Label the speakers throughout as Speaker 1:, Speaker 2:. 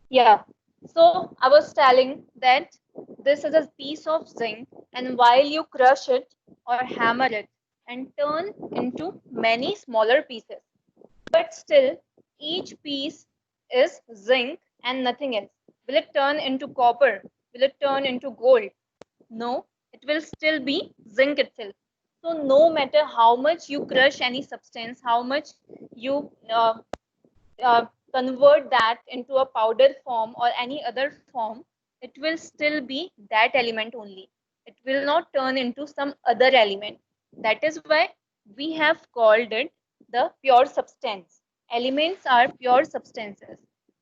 Speaker 1: Yeah. So I was telling that this is a piece of zinc, and while you crush it or hammer it and turn into many smaller pieces, but still each piece is zinc and nothing else. Will it turn into copper? Will it turn into gold? No, it will still be zinc itself. So no matter how much you crush any substance, how much you uh, convert that into a powder form or any other form, it will still be that element only. It will not turn into some other element. That is why we have called it the pure substance. Elements are pure substances.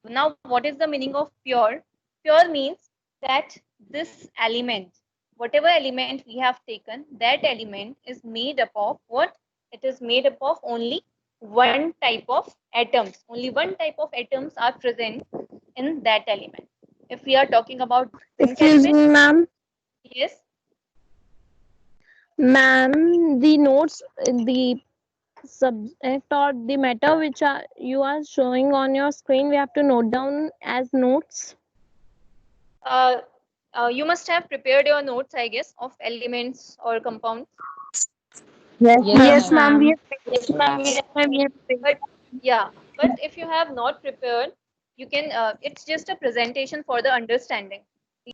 Speaker 1: Now, what is the meaning of pure? Pure means that this element, whatever element we have taken, that element is made up of what? It is made up of only one type of atoms. Only one type of atoms are present in that element. If we are talking about zinc
Speaker 2: Excuse
Speaker 1: element,
Speaker 2: me, ma'am.
Speaker 1: yes,
Speaker 2: Ma'am, the notes, the subject or the matter which you are showing on your screen, we have to note down as notes.
Speaker 1: uh, you must have prepared your notes, I guess, of elements or compounds.
Speaker 3: Yes,
Speaker 4: Yes,
Speaker 3: ma'am.
Speaker 2: Yes,
Speaker 4: ma'am.
Speaker 2: ma'am.
Speaker 3: Yes, ma'am. Yes, ma'am. Yes,
Speaker 1: But yeah, but if you have not prepared, you can. It's just a presentation for the understanding.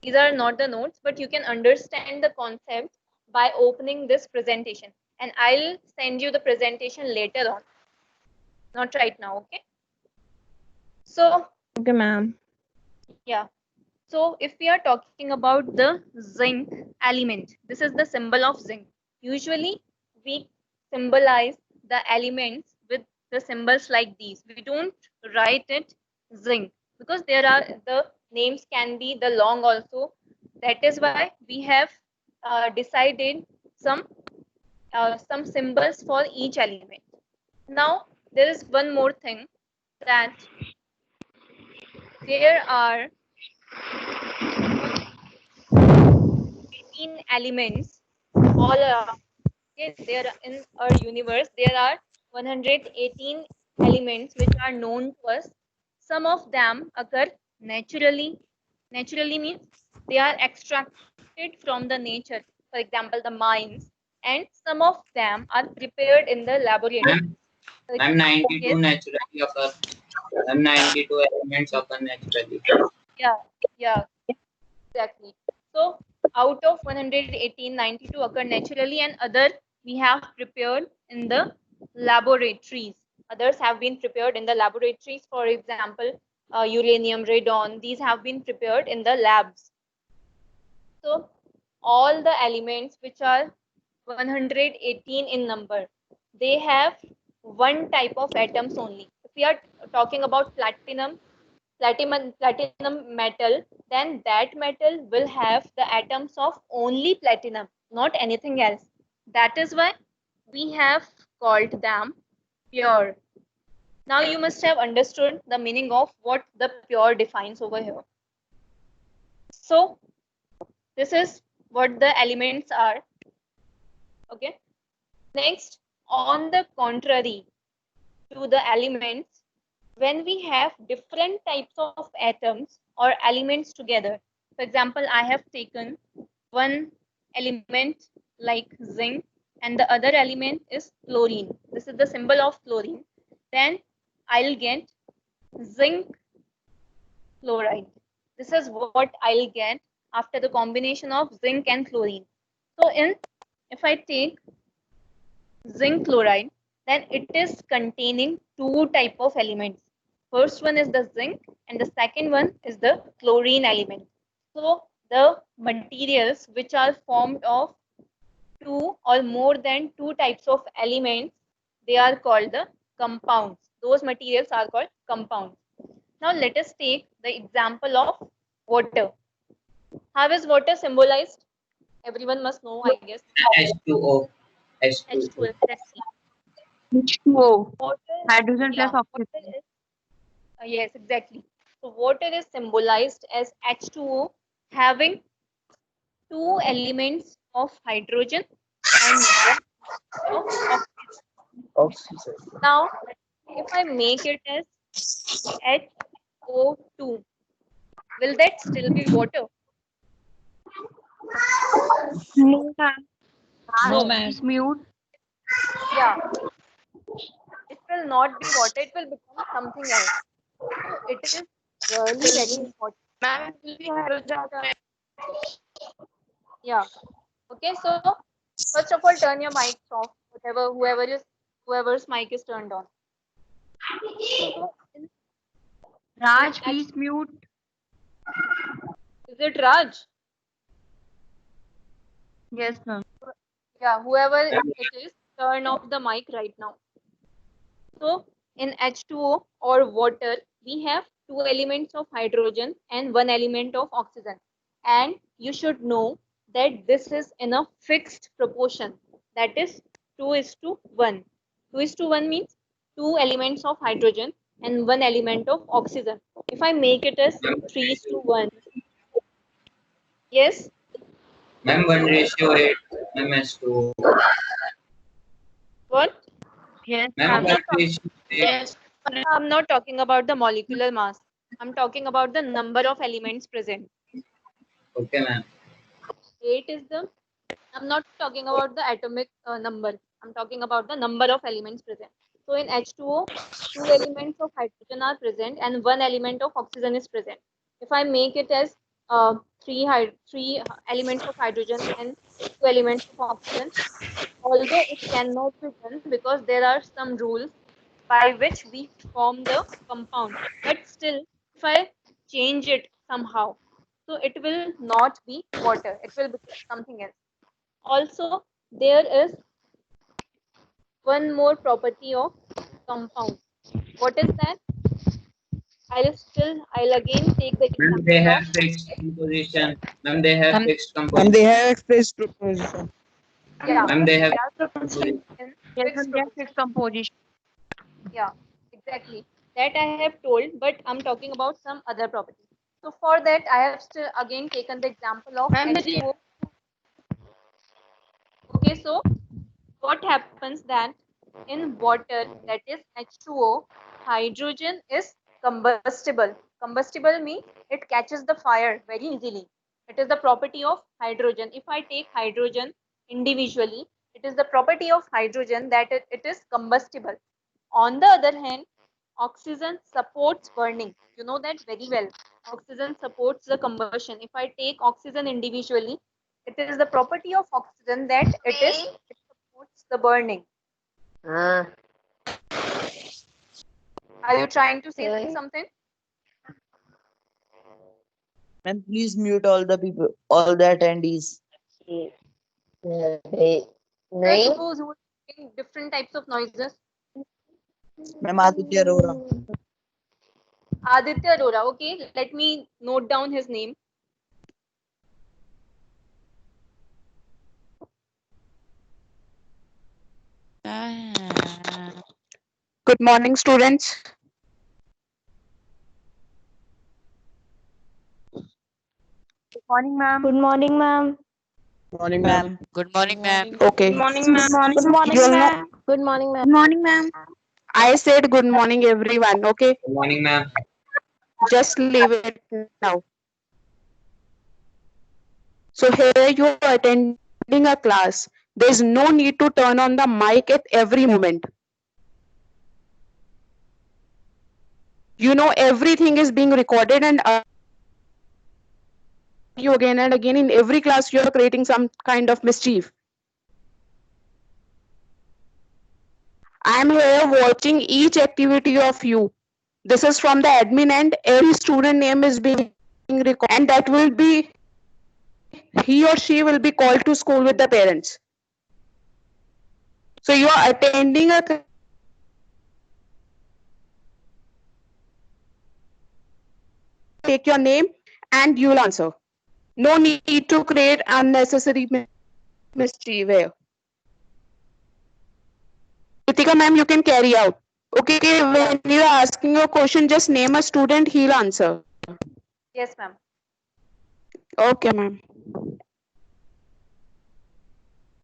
Speaker 1: These are not the notes, but you can understand the concept by opening this presentation. And I'll send you the presentation later on, not right now. Okay. So
Speaker 2: Okay, ma'am.
Speaker 1: yeah. So if we are talking about the zinc element, this is the symbol of zinc. Usually we symbolize the elements with the symbols like these. We don't write it zinc because there are the names can be the long also. That is why we have decided some some symbols for each element. Now there is one more thing that there are 18 elements all around. Okay, there in our universe there are 118 elements which are known to us. Some of them occur naturally. Naturally means they are extracted from the nature. For example, the mines, and some of them are prepared in the laboratory.
Speaker 4: Ma'am,
Speaker 1: For
Speaker 4: ma'am, 92
Speaker 1: yes,
Speaker 4: naturally occur. Ma'am, 92 elements occur naturally.
Speaker 1: yeah, yeah, exactly. So out of 118, 92 occur naturally, and other we have prepared in the laboratories. Others have been prepared in the laboratories. For example, uranium, radon. These have been prepared in the labs. So all the elements which are 118 in number, they have one type of atoms only. If we are talking about platinum metal, then that metal will have the atoms of only platinum, not anything else. That is why we have called them pure. Now you must have understood the meaning of what the pure defines over here. So this is what the elements are. Okay. Next, on the contrary to the elements, when we have different types of atoms or elements together, for example, I have taken one element like zinc and the other element is chlorine. This is the symbol of chlorine. Then I'll get zinc chloride. This is what I'll get after the combination of zinc and chlorine. So in if I take zinc chloride, then it is containing two type of elements. First one is the zinc and the second one is the chlorine element. So the materials which are formed of two or more than two types of elements, they are called the compounds. Those materials are called compounds. Now let us take the example of water. How is water symbolized? Everyone must know, I guess.
Speaker 4: H2O.
Speaker 1: H2O,
Speaker 4: H2O.
Speaker 1: exactly.
Speaker 3: H2O.
Speaker 1: Water,
Speaker 3: Hydrogen plus
Speaker 1: yeah, water
Speaker 3: oxygen.
Speaker 1: is yes, exactly. So water is symbolized as H2O having two elements of hydrogen and one of oxygen.
Speaker 3: Oxygen.
Speaker 1: Now, if I make it as HO2, will that still be water?
Speaker 3: No, ma'am.
Speaker 5: No, ma'am.
Speaker 3: Please mute.
Speaker 1: Yeah, it will not be water, it will become something else. So it is really very important.
Speaker 3: Ma'am, it will be hydrogen.
Speaker 1: Yeah. Okay, so first of all, turn your mics off. Whoever's mic is turned on. So,
Speaker 3: Raj,
Speaker 1: in
Speaker 3: please mute.
Speaker 1: is it Raj?
Speaker 3: Yes, ma'am.
Speaker 1: Yeah, whoever it is, turn off the mic right now. So in H2O or water, we have two elements of hydrogen and one element of oxygen. And you should know that this is in a fixed proportion. That is 2:1. 2:1 means two elements of hydrogen and one element of oxygen. If I make it as 3:1, yes,
Speaker 4: Ma'am, 1:8. Ma'am, S2.
Speaker 1: what?
Speaker 3: Yes,
Speaker 4: Ma'am,
Speaker 1: I'm
Speaker 3: ma'am.
Speaker 1: not talking.
Speaker 4: 1:8.
Speaker 3: Yes.
Speaker 1: I'm not talking about the molecular mass. I'm talking about the number of elements present.
Speaker 4: Okay, ma'am.
Speaker 1: 8 is the, I'm not talking about the atomic number. I'm talking about the number of elements present. So in H2O, two elements of hydrogen are present and one element of oxygen is present. If I make it as three elements of hydrogen and two elements of oxygen, although it cannot be done because there are some rules by which we form the compound, but still, if I change it somehow, so it will not be water, it will be something else. Also, there is one more property of compound. What is that? I'll again take the
Speaker 4: Ma'am, they
Speaker 1: example
Speaker 4: have
Speaker 1: of,
Speaker 4: fixed composition. Ma'am, they have fixed
Speaker 6: And
Speaker 4: composition.
Speaker 6: they have expressed proposition.
Speaker 1: yeah,
Speaker 4: Ma'am, they have
Speaker 1: they are
Speaker 4: fixed composition.
Speaker 1: in
Speaker 3: Yes,
Speaker 1: fixed
Speaker 3: ma'am. Yes,
Speaker 1: proportion.
Speaker 3: fixed composition.
Speaker 1: Yeah, exactly. That I have told, but I'm talking about some other property. So for that, I have still again taken the example of
Speaker 3: Ma'am,
Speaker 1: H2O. Okay, so what happens that in water, that is H2O, hydrogen is combustible. Combustible means it catches the fire very easily. It is the property of hydrogen. If I take hydrogen individually, it is the property of hydrogen that it is combustible. On the other hand, oxygen supports burning. You know that very well. Oxygen supports the combustion. If I take oxygen individually, it is the property of oxygen that it supports the burning. Are you trying to say something?
Speaker 6: And please mute all the people, all the attendees.
Speaker 1: Those who are making different types of noises.
Speaker 6: Ma'am Aditya Arora.
Speaker 1: Aditya Arora. Okay, let me note down his name.
Speaker 7: Good morning, students.
Speaker 3: Good morning, ma'am.
Speaker 2: Good morning, ma'am.
Speaker 6: Morning, ma'am.
Speaker 5: Good morning, ma'am.
Speaker 7: Okay.
Speaker 3: Good morning, ma'am.
Speaker 2: Good morning,
Speaker 7: You'll know.
Speaker 2: ma'am. Good morning, ma'am.
Speaker 3: Good morning, ma'am.
Speaker 7: I said good morning, everyone. Okay.
Speaker 4: Good morning, ma'am.
Speaker 7: Just leave it now. So here you are attending a class. There's no need to turn on the mic at every moment. You know everything is being recorded and you again and again in every class you are creating some kind of mischief. I am here watching each activity of you. This is from the admin and every student name is being recorded and that will be, he or she will be called to school with the parents. So you are attending a take your name and you will answer. No need to create unnecessary mischief here. Kritika ma'am, you can carry out. Okay, when you are asking your question, just name a student, he'll answer.
Speaker 1: Yes, ma'am.
Speaker 7: Okay, ma'am.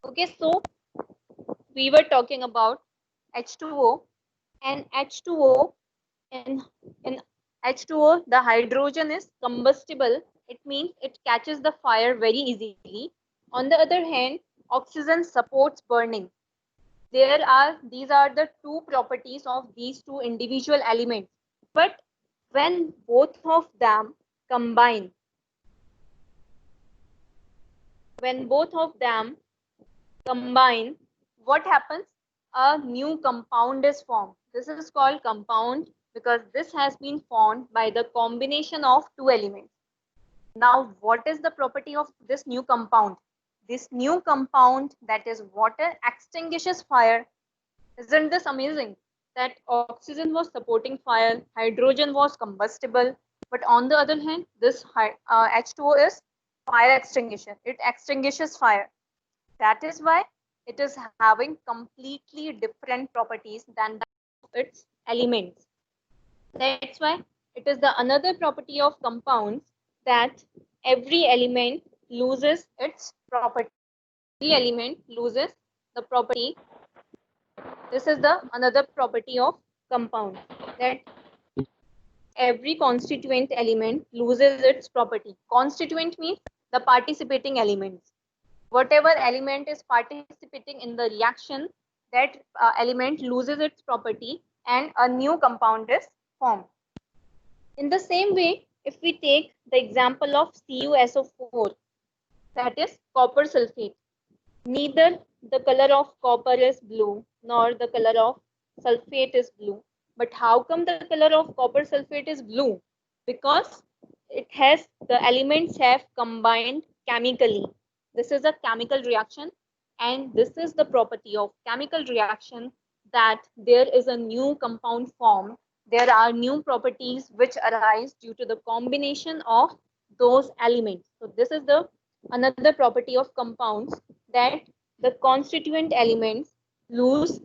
Speaker 1: Okay, so we were talking about H2O, and H2O in H2O, the hydrogen is combustible. It means it catches the fire very easily. On the other hand, oxygen supports burning. These are the two properties of these two individual elements. But when both of them combine, what happens? A new compound is formed. This is called compound because this has been formed by the combination of two elements. Now, what is the property of this new compound? This new compound, that is water, extinguishes fire. Isn't this amazing? That oxygen was supporting fire, hydrogen was combustible, but on the other hand, this H2O is fire extinguisher. It extinguishes fire. That is why it is having completely different properties than its elements. That's why it is the another property of compounds that every element loses its property. Every element loses the property. This is the another property of compound, that every constituent element loses its property. Constituent means the participating elements. Whatever element is participating in the reaction, that element loses its property and a new compound is formed. In the same way, if we take the example of CuSO4, that is copper sulfate, neither the color of copper is blue nor the color of sulfate is blue. But how come the color of copper sulfate is blue? Because the elements have combined chemically. This is a chemical reaction, and this is the property of chemical reaction, that there is a new compound formed. There are new properties which arise due to the combination of those elements. So this is the another property of compounds, that the constituent elements lose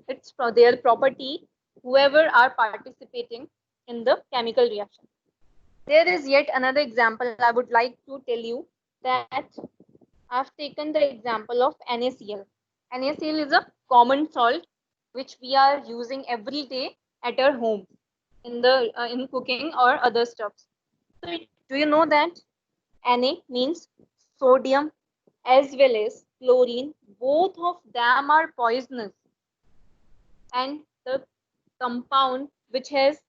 Speaker 1: their property whoever are participating in the chemical reaction. There is yet another example I would like to tell you, that I've taken the example of NaCl. NaCl is a common salt which we are using every day at our home in cooking or other stuffs. So do you know that Na means sodium as well as chlorine? Both of them are poisonous, and the compound which has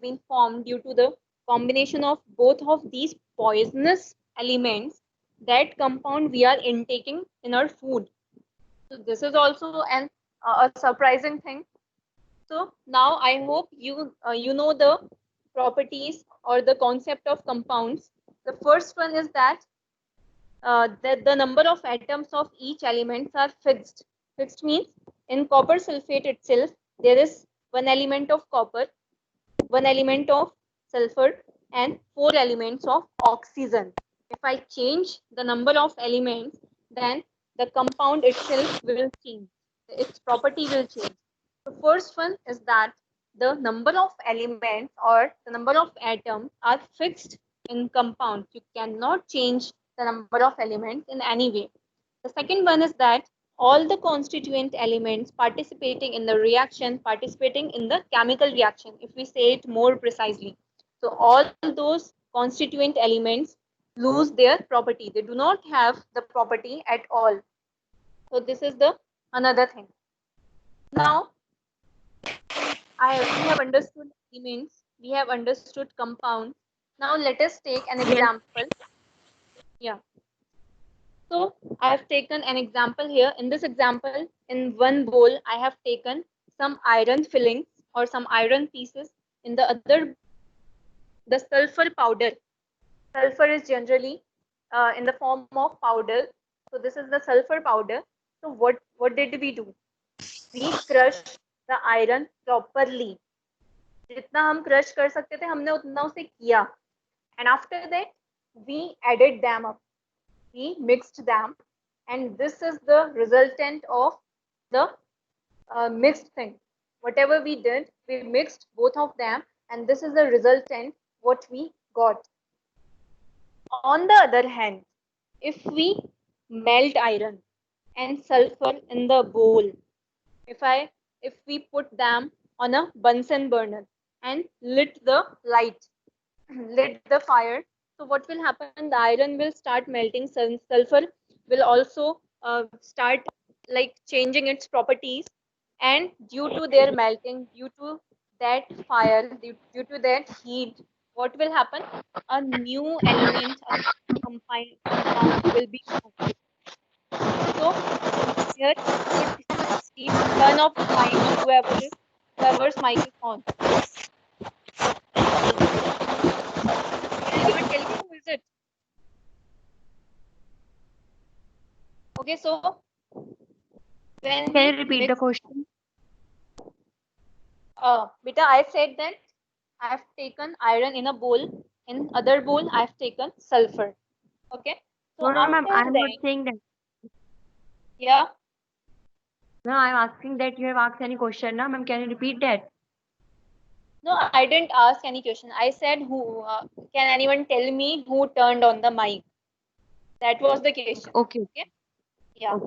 Speaker 1: been formed due to the combination of both of these poisonous elements, that compound we are intaking in our food. So this is also a surprising thing. So now I hope you know the properties or the concept of compounds. The first one is that the number of atoms of each element are fixed. Fixed means in copper sulfate itself, there is one element of copper, one element of sulfur, and 4 elements of oxygen. If I change the number of elements, then the compound itself will change. Its property will change. The first one is that the number of elements or the number of atoms are fixed in compound. You cannot change the number of elements in any way. The second one is that all the constituent elements participating in the reaction, participating in the chemical reaction, if we say it more precisely. So all those constituent elements lose their property. They do not have the property at all. So this is the another thing. Now, we have understood elements, we have understood compounds. Now let us take an example. Yeah. So I have taken an example here. In this example, in one bowl, I have taken some iron fillings or some iron pieces. In the other, the sulfur powder. Sulfur is generally in the form of powder. So this is the sulfur powder. So what did we do? We crushed the iron properly. जितना हम crush कर सकते थे, हमने उतना उसे किया. And after that, we added them up. We mixed them, and this is the resultant of the mixed thing. Whatever we did, we mixed both of them, and this is the resultant what we got. On the other hand, if we melt iron and sulfur in the bowl, if we put them on a Bunsen burner, and lit the light, lit the fire. So what will happen? The iron will start melting. Sulfur will also start like changing its properties, and due to their melting, due to that fire, due to that heat, what will happen? A new element, a compound will be formed. So here you could see, turn off the mic, whoever's mic is on. Can anyone tell me who is it? Okay, so when
Speaker 3: Can you
Speaker 1: we
Speaker 3: repeat the
Speaker 1: mix,
Speaker 3: question?
Speaker 1: beta, I said that I have taken iron in a bowl. In other bowl, I have taken sulfur. Okay. So
Speaker 3: No, no, ma'am.
Speaker 1: after
Speaker 3: I'm not
Speaker 1: that,
Speaker 3: saying that.
Speaker 1: yeah.
Speaker 3: No, I'm asking that you have asked any question, na, ma'am. Can you repeat that?
Speaker 1: No, I didn't ask any question. I said who? Can anyone tell me who turned on the mic? That was the question.
Speaker 3: Okay.
Speaker 1: Okay. Yeah.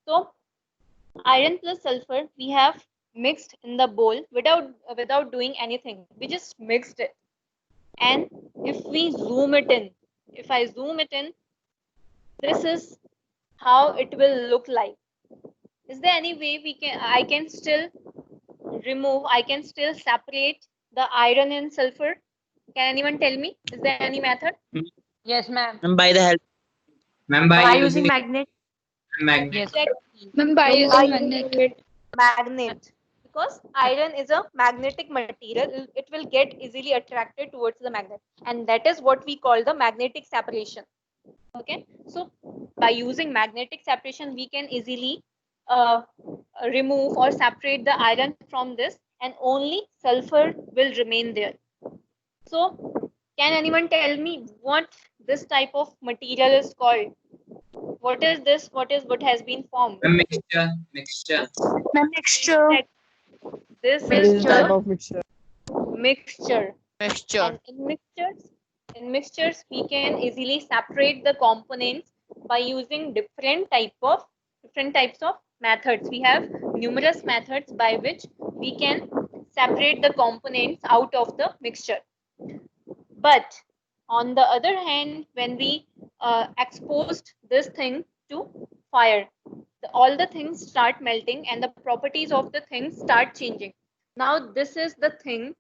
Speaker 1: So iron plus sulfur we have mixed in the bowl without doing anything. We just mixed it. And if we zoom it in, if I zoom it in, this is how it will look like. Is there any way I can still I can still separate the iron and sulfur? Can anyone tell me? Is there any method?
Speaker 5: Yes, ma'am.
Speaker 6: And by the help.
Speaker 4: Ma'am,
Speaker 3: By
Speaker 4: by
Speaker 3: using
Speaker 4: using
Speaker 3: magnet.
Speaker 4: magnet.
Speaker 5: Yes.
Speaker 2: Ma'am, by
Speaker 1: By
Speaker 2: using
Speaker 1: using
Speaker 2: magnet.
Speaker 1: magnet, because iron is a magnetic material, it will get easily attracted towards the magnet, and that is what we call the magnetic separation. Okay, so by using magnetic separation we can easily remove or separate the iron from this, and only sulfur will remain there. So can anyone tell me what this type of material is called? What is this? What has been formed?
Speaker 4: Ma'am, mixture.
Speaker 7: Mixture.
Speaker 1: This
Speaker 6: What
Speaker 1: is
Speaker 6: is the type
Speaker 1: the
Speaker 6: of mixture?
Speaker 1: mixture.
Speaker 5: Mixture.
Speaker 1: And in mixtures, we can easily separate the components by using different types of methods. We have numerous methods by which we can separate the components out of the mixture. But on the other hand, when we exposed this thing to fire, all the things start melting and the properties of the things start changing. Now this is the thing.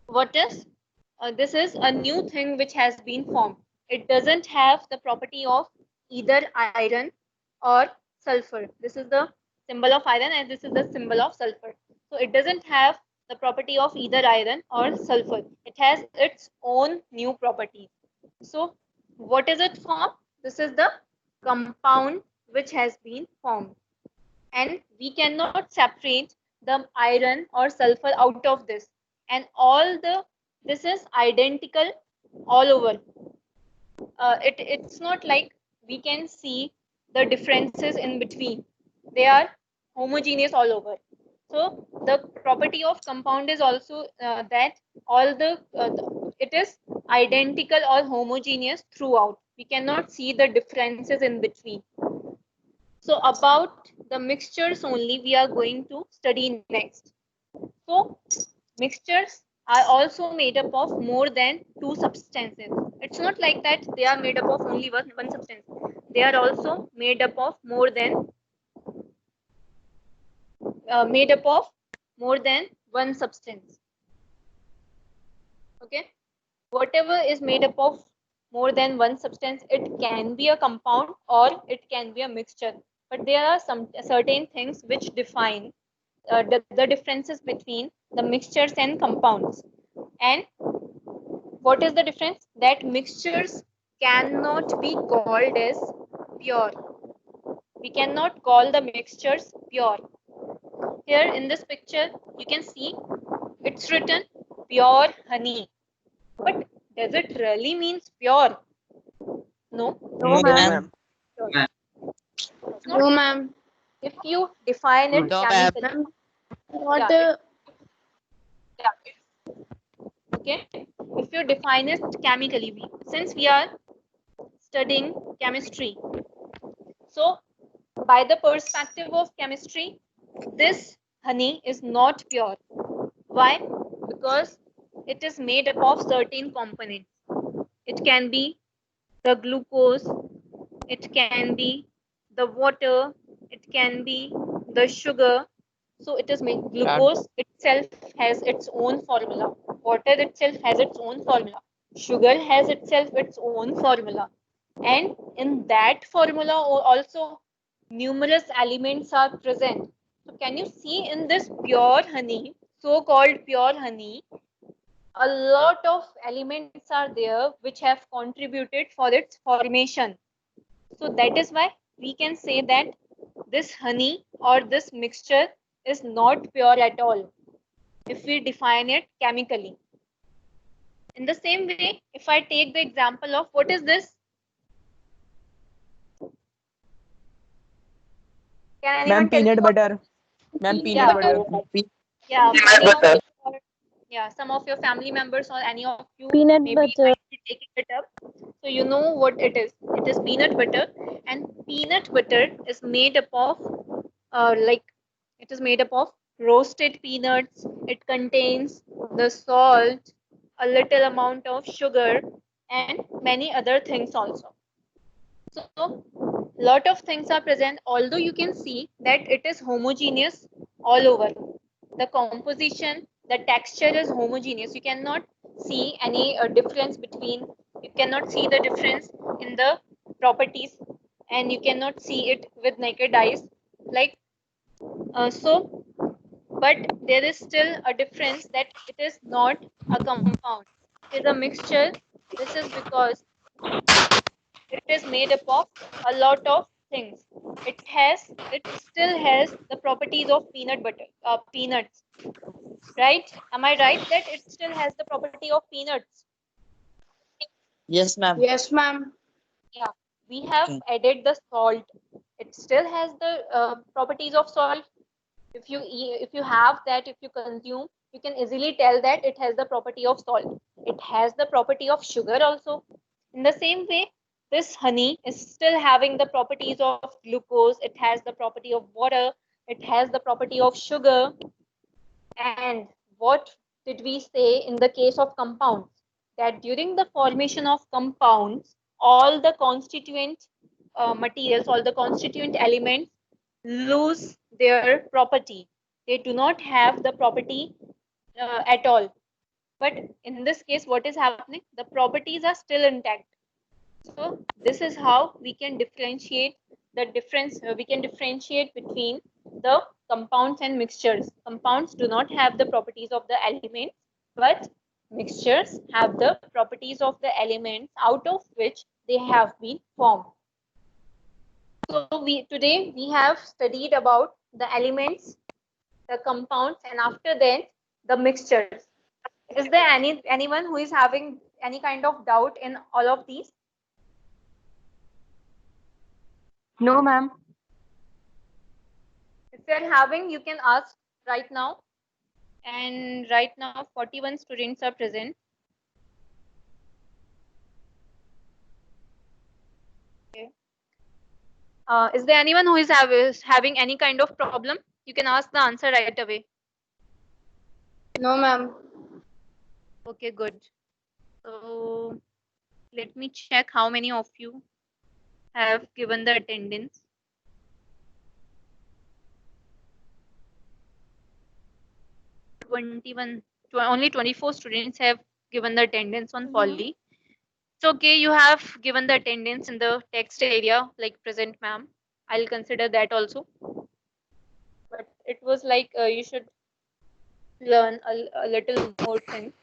Speaker 1: What is this is a new thing which has been formed. It doesn't have the property of either iron or sulfur. This is the symbol of iron and this is the symbol of sulfur. So it doesn't have the property of either iron or sulfur. It has its own new properties. So what is it formed? This is the compound which has been formed. And we cannot separate the iron or sulfur out of this, and this is identical all over. It's not like we can see the differences in between. They are homogeneous all over. So the property of compound is also that it is identical or homogeneous throughout. We cannot see the differences in between. So about the mixtures only we are going to study next. So mixtures are also made up of more than two substances. It's not like that they are made up of only one substance. They are also made up of more than one substance. Okay, whatever is made up of more than one substance, it can be a compound or it can be a mixture. But there are some certain things which define the differences between the mixtures and compounds. And what is the difference? That mixtures cannot be called as pure. We cannot call the mixtures pure. Here in this picture, you can see it's written pure honey. But does it really means pure? No.
Speaker 4: No,
Speaker 6: ma'am.
Speaker 1: It's not.
Speaker 2: No, ma'am.
Speaker 1: If you define it
Speaker 5: No, ma'am.
Speaker 1: chemically,
Speaker 2: Not
Speaker 1: yeah, okay. If you define it chemically, since we are studying chemistry, so by the perspective of chemistry, this honey is not pure. Why? Because it is made up of certain components. It can be the glucose, it can be the water, it can be the sugar. So it is made. Glucose itself has its own formula. Water itself has its own formula. Sugar has itself its own formula. And in that formula also numerous elements are present. So can you see in this pure honey, so-called pure honey, a lot of elements are there which have contributed for its formation. So that is why we can say that this honey or this mixture is not pure at all if we define it chemically. In the same way, if I take the example of what is this? Can anyone
Speaker 6: Ma'am,
Speaker 1: tell me
Speaker 6: peanut
Speaker 1: what?
Speaker 6: butter. Ma'am,
Speaker 1: Yeah.
Speaker 6: peanut butter.
Speaker 1: Yeah, many of your, yeah, some of your family members or any of you
Speaker 2: Peanut
Speaker 1: maybe
Speaker 2: butter.
Speaker 1: might be taking it up. So you know what it is. It is peanut butter, and peanut butter is made up of like it is made up of roasted peanuts. It contains the salt, a little amount of sugar, and many other things also. So lot of things are present, although you can see that it is homogeneous all over. The composition, the texture is homogeneous. You cannot see any difference between, you cannot see the difference in the properties, and you cannot see it with naked eyes. Like, so, but there is still a difference that it is not a compound. It is a mixture. This is because it is made up of a lot of things. It still has the properties of peanut butter, peanuts, right? Am I right that it still has the property of peanuts?
Speaker 6: Yes, ma'am.
Speaker 7: Yes, ma'am.
Speaker 1: Yeah, we have
Speaker 6: Okay.
Speaker 1: added the salt. It still has the properties of salt. If you have that, if you consume, you can easily tell that it has the property of salt. It has the property of sugar also. In the same way, this honey is still having the properties of glucose. It has the property of water. It has the property of sugar. And what did we say in the case of compounds? That during the formation of compounds, all the constituent materials, all the constituent elements lose their property. They do not have the property at all. But in this case, what is happening? The properties are still intact. So this is how we can differentiate the difference. We can differentiate between the compounds and mixtures. Compounds do not have the properties of the elements, but mixtures have the properties of the elements out of which they have been formed. So today we have studied about the elements, the compounds, and after that the mixtures. Is there anyone who is having any kind of doubt in all of these?
Speaker 3: No, ma'am.
Speaker 1: If you're having, you can ask right now. And right now, 41 students are present. Okay. Is there anyone who is having any kind of problem? You can ask the answer right away.
Speaker 7: No, ma'am.
Speaker 1: Okay, good. So let me check how many of you have given the attendance. 21, only 24 students have given the attendance on Poly. It's okay, you have given the attendance in the text area, like present, ma'am. I'll consider that also. But it was like you should learn a little more things.